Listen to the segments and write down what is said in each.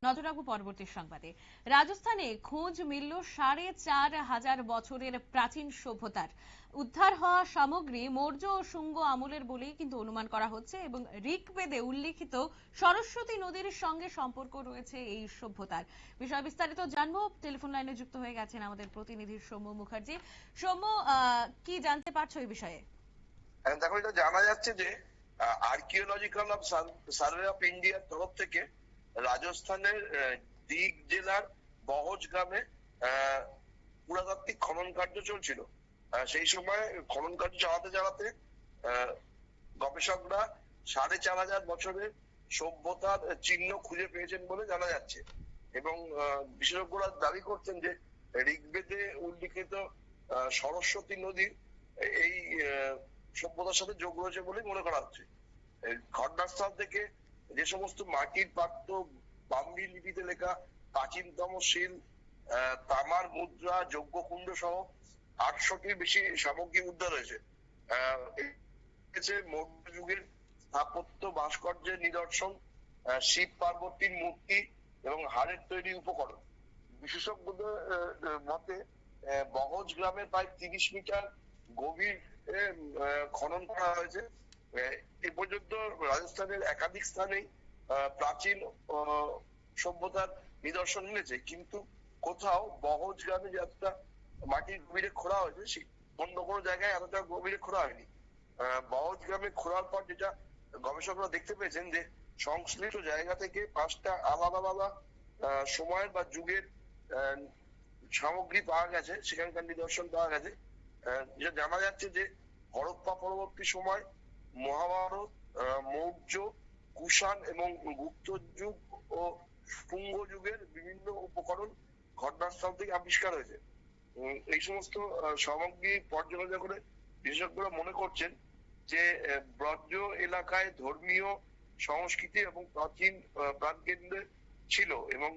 নজর রাখবো পরবর্তী সংবাদে। রাজস্থানে খোঁজ মিলল ৪,৫০০ বছরের প্রাচীন সভ্যতার। উদ্ধার হওয়া সামগ্রী মৌর্য ও শুঙ্গ আমলের বলেই কিন্তু অনুমান করা হচ্ছে এবং ঋগ্বেদে উল্লিখিত সরস্বতী নদীর সঙ্গে সম্পর্ক রয়েছে এই সভ্যতার। বিষয় বিস্তারিত জানবো। টেলিফোন লাইনে যুক্ত হয়ে গেছেন আমাদের প্রতিনিধি সৌম্য মুখার্জি। সৌম্য, কি জানতে পারছো এই বিষয়ে? দেখো, এটা জানা যাচ্ছে যে আর্কিওলজিক্যাল সার্ভে অফ ইন্ডিয়ার তরফ থেকে রাজস্থানের দিগ জেলার বহজ গ্রামে পুরাতাত্ত্বিক খনন কার্য চলছিল। সেই সময় খনন কার্য চালাতে চালাতে গবেষকরা ৪,৫০০ বছরের সভ্যতার চিহ্ন খুঁজে পেয়েছেন বলে জানা যাচ্ছে। এবং বিশেষজ্ঞরা দাবি করছেন যে ঋগ্বেদে উল্লিখিত সরস্বতী নদীর এই সভ্যতার সাথে যোগ রয়েছে বলে মনে করা হচ্ছে। ঘটনাস্থল থেকে যে সমস্ত মাটির পাত্র, ব্রাহ্মী লিপিতে লেখা প্রাচীনতম শিল, তামার মুদ্রা, যজ্ঞকুণ্ড সহ ৮০০টির বেশি সামগ্রী উদ্ধার হয়েছে। মৌর্য যুগের স্থাপত্য ভাস্কর্যের নিদর্শন, শিব পার্বতীর মূর্তি এবং হাড়ের তৈরি উপকরণ। বিশেষজ্ঞদের মতে বহজ গ্রামে প্রায় ৩০ মিটার গভীর খনন করা হয়েছে। এ পর্যন্ত রাজস্থানের একাধিক স্থানেই প্রাচীন সভ্যতার নিদর্শন মিলেছে, কিন্তু কোথাও বহজ গ্রামে যতটা মাটির গভীরে খোঁড়া হয়েছে অন্য কোনো জায়গায় এতটা গভীরে খোঁড়া হয়নি। বহজ গ্রামে খোঁড়ার পর যেটা গবেষকরা দেখতে পেয়েছেন যে সংশ্লিষ্ট জায়গা থেকে ৫টা আলাদা আলাদা সময়ের বা যুগের সামগ্রী পাওয়া গেছে, সেখানকার নিদর্শন পাওয়া গেছে। যেটা জানা যাচ্ছে যে হরপ্পা পরবর্তী সময় মহাভারত, মৌর্য, কুষাণ এবং গুপ্ত যুগ ও শুঙ্গ যুগের বিভিন্ন উপকরণ ঘটনাস্থল থেকে আবিষ্কার হয়েছে। এই সমস্ত সামগ্রী পর্যালোচনা করে বিশেষজ্ঞরা মনে করছেন যে ব্রজ এলাকায় ধর্মীয় সংস্কৃতি এবং প্রাচীন প্রাণকেন্দ্র ছিল এবং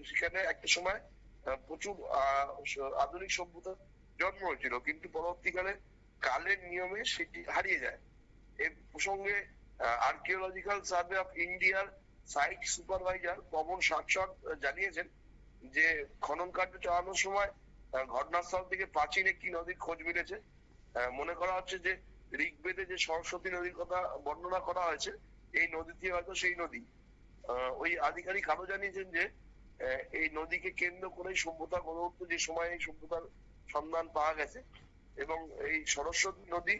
সেখানে একটা সময় প্রচুর আধুনিক সভ্যতার জন্ম হয়েছিল, কিন্তু পরবর্তীকালে কালের নিয়মে সেটি হারিয়ে যায়। এর প্রসঙ্গে আর্কিওলজিক্যাল সার্ভে অফ ইন্ডিয়ার সাইট সুপারভাইজার পবন সাকসর জানিয়েছেন যে খনন কার্য চালানোর সময় ঘটনাস্থল থেকে প্রাচীন একটি নদীর খোঁজ মিলেছে। মনে করা হচ্ছে যে ঋগ্বেদে যে সরস্বতী নদীর কথা বর্ণনা করা হয়েছে, এই নদীটি হয়তো সেই নদী। ওই আধিকারিক আরো জানিয়েছেন যে এই নদীকে কেন্দ্র করে সভ্যতা গড়ে উঠত, যে সময় এই সভ্যতার সন্ধান পাওয়া গেছে এবং এই সরস্বতী নদী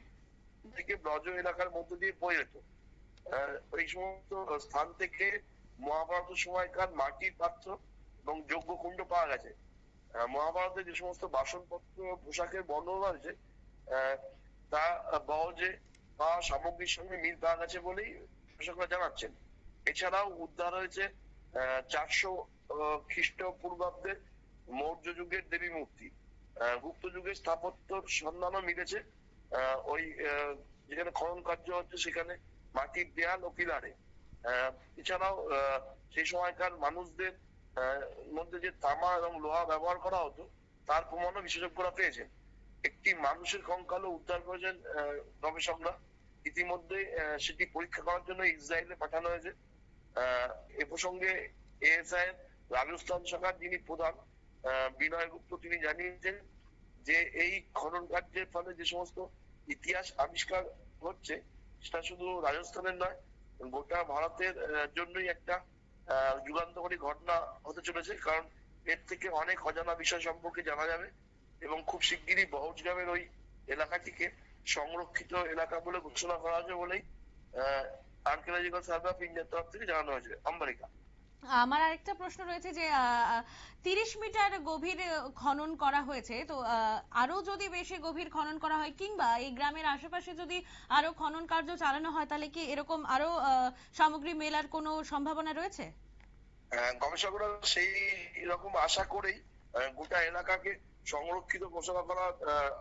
থেকে ব্রজ এলাকার মধ্যে দিয়ে বয়ে যেত। এই সমস্ত স্থান থেকে মহাভারতের সময়কার মাটির পাত্র এবং যজ্ঞকুণ্ড পাওয়া গেছে। মহাভারতে যে সমস্ত বাসনপত্র, পোশাকের বর্ণনা রয়েছে তা বহজে পাওয়া সামগ্রীর সঙ্গে মিল পাওয়া গেছে বলেই গবেষকরা জানাচ্ছেন। এছাড়াও উদ্ধার হয়েছে ৪০০ খ্রিস্টপূর্বাব্দের মৌর্য যুগের দেবী মূর্তি। গুপ্ত যুগের স্থাপত্যর সন্ধানও মিলেছে। ওই যেখানে খনন কার্য হচ্ছে সেখানে মাটির দেয়াল ও পিলারে। এছাড়াও সেই সময়কার মানুষদের মধ্যে যে তামা এবং লোহা ব্যবহার করা হতো তার প্রমাণও বিশেষজ্ঞরা পেয়েছেন। একটি মানুষের কঙ্কালও উদ্ধার করেছেন গবেষকরা। ইতিমধ্যে সেটি পরীক্ষা করার জন্য ইসরায়েলে পাঠানো হয়েছে। এ প্রসঙ্গে এএসআই রাজস্থান শাখার যিনি প্রধান বিনয় গুপ্ত, তিনি জানিয়েছেন যে এই খনন কার্যের ফলে যে সমস্ত ইতিহাস আবিষ্কার হচ্ছে সেটা শুধু রাজস্থানের নয়, গোটা ভারতের জন্যই একটা যুগান্তকারী ঘটনা হতে চলেছে। কারণ এর থেকে অনেক অজানা বিষয় সম্পর্কে জানা যাবে এবং খুব শিগগিরই বহজ গ্রামের ওই এলাকাটিকে সংরক্ষিত এলাকা বলে ঘোষণা করা হবে বলেই আর্কিওলজিক্যাল সার্ভে অফ ইন্ডিয়ার তরফ থেকে জানানো হয়েছে। আম্বারিকা, আমার আরেকটা প্রশ্ন রয়েছে যে ৩০ মিটার গভীর খনন করা হয়েছে, তো আরো যদি বেশি গভীর খনন করা হয় কিংবা এই গ্রামের আশেপাশে যদি আরো খনন কার্য চালানো হয় তাহলে কি এরকম আরো সামগ্রী মেলার কোনো সম্ভাবনা রয়েছে? গবেষকরা সেই রকম আশা করেই গোটা এলাকাকে সংরক্ষিত ঘোষণা করার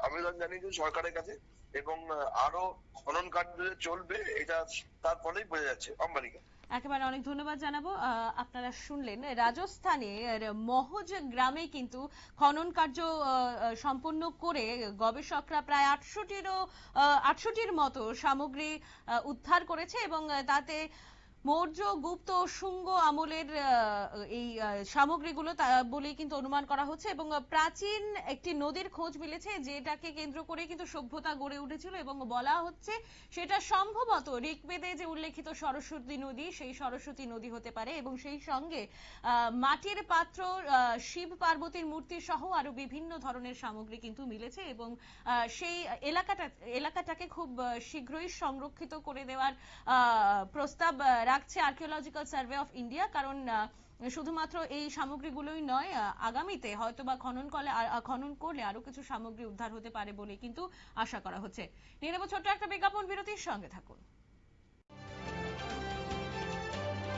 আবেদন জানিয়েছে সরকারের কাছে এবং আরো খনন কার্য চলবে, এটা তার ফলেই বোঝা যাচ্ছে। আম্বারিকা, একেবারে অনেক ধন্যবাদ জানাবো। আপনারা শুনলেন রাজস্থানের মহজ গ্রামে কিন্তু খনন কার্য সম্পন্ন করে গবেষকরা প্রায় ৮০০টির মতো সামগ্রী উদ্ধার করেছে এবং তাতে মৌর্য, গুপ্ত ও শুঙ্গ আমলের এই সামগ্রীগুলো বলেই কিন্তু অনুমান করা হচ্ছে এবং প্রাচীন একটি নদীর খোঁজ মিলেছে যেটাকে কেন্দ্র করে কিন্তু সভ্যতা গড়ে উঠেছিল এবং বলা হচ্ছে সেটা সম্ভবত ঋগ্বেদে যে উল্লেখিত সরস্বতী নদী সেই সরস্বতী নদী হতে পারে এবং সেই সঙ্গে মাটির পাত্র, শিব পার্বতীর মূর্তি সহ আরো বিভিন্ন ধরনের সামগ্রী কিন্তু মিলেছে এবং সেই এলাকাটাকে খুব শীঘ্রই সংরক্ষিত করে দেওয়ার প্রস্তাব রাখছে আর্কিওলজিক্যাল সার্ভে অফ ইন্ডিয়া। কারণ শুধুমাত্র এই সামগ্রীগুলোই নয়, আগামীতে হয়তোবা খনন করলে আরো কিছু সামগ্রী উদ্ধার হতে পারে বলে কিন্তু আশা করা হচ্ছে। নিয়ে নেব ছোট্ট একটা বিজ্ঞাপন বিরতির, সঙ্গে থাকুন।